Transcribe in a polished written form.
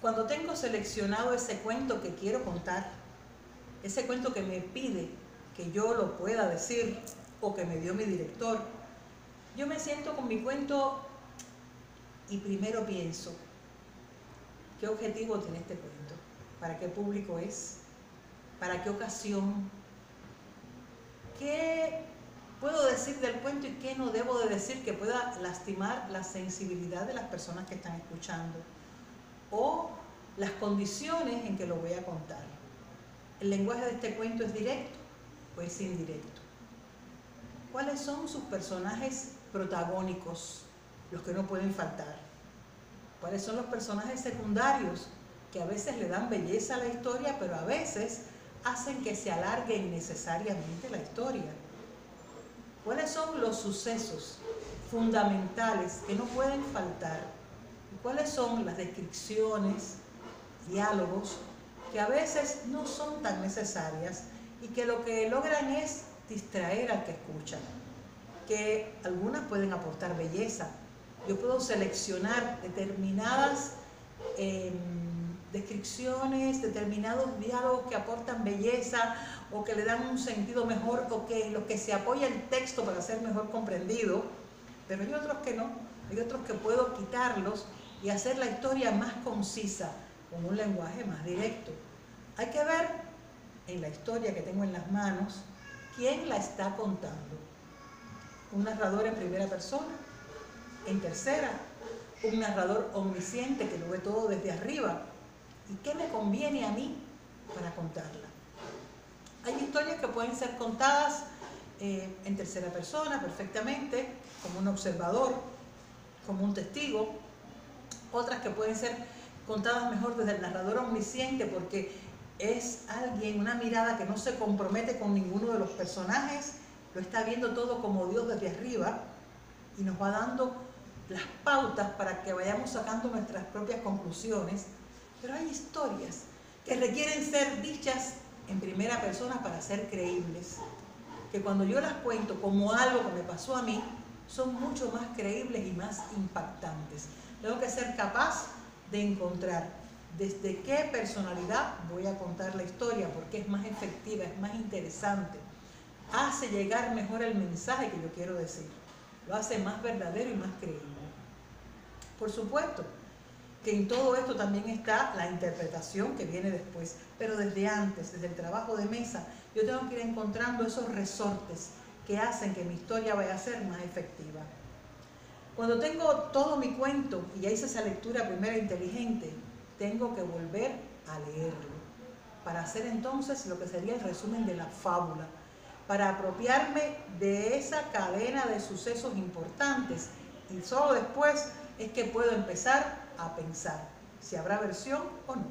Cuando tengo seleccionado ese cuento que quiero contar, ese cuento que me pide que yo lo pueda decir o que me dio mi director, yo me siento con mi cuento y primero pienso, ¿qué objetivo tiene este cuento? ¿Para qué público es? ¿Para qué ocasión? ¿Qué puedo decir del cuento y qué no debo de decir que pueda lastimar la sensibilidad de las personas que están escuchando? O las condiciones en que lo voy a contar. ¿El lenguaje de este cuento es directo o es indirecto? ¿Cuáles son sus personajes protagónicos, los que no pueden faltar? ¿Cuáles son los personajes secundarios que a veces le dan belleza a la historia, pero a veces hacen que se alargue innecesariamente la historia? ¿Cuáles son los sucesos fundamentales que no pueden faltar? ¿Y cuáles son las descripciones, diálogos, que a veces no son tan necesarias y que lo que logran es distraer al que escucha? Que algunas pueden aportar belleza. Yo puedo seleccionar determinadas descripciones, determinados diálogos que aportan belleza o que le dan un sentido mejor o que lo que se apoya el texto para ser mejor comprendido, pero hay otros que no, hay otros que puedo quitarlos y hacer la historia más concisa, con un lenguaje más directo. Hay que ver en la historia que tengo en las manos quién la está contando. Un narrador en primera persona, en tercera, un narrador omnisciente que lo ve todo desde arriba. ¿Y qué me conviene a mí para contarla? Hay historias que pueden ser contadas en tercera persona perfectamente, como un observador, como un testigo. Otras que pueden ser contadas mejor desde el narrador omnisciente, porque es alguien, una mirada que no se compromete con ninguno de los personajes, lo está viendo todo como Dios desde arriba y nos va dando las pautas para que vayamos sacando nuestras propias conclusiones. Pero hay historias que requieren ser dichas en primera persona para ser creíbles, que cuando yo las cuento como algo que me pasó a mí, son mucho más creíbles y más impactantes. Tengo que ser capaz de encontrar desde qué personalidad voy a contar la historia, porque es más efectiva, es más interesante, hace llegar mejor el mensaje que yo quiero decir, lo hace más verdadero y más creíble. Por supuesto que en todo esto también está la interpretación que viene después, pero desde antes, desde el trabajo de mesa, yo tengo que ir encontrando esos resortes que hacen que mi historia vaya a ser más efectiva. Cuando tengo todo mi cuento y ya hice esa lectura primera inteligente, tengo que volver a leerlo para hacer entonces lo que sería el resumen de la fábula, para apropiarme de esa cadena de sucesos importantes, y solo después es que puedo empezar a pensar si habrá versión o no.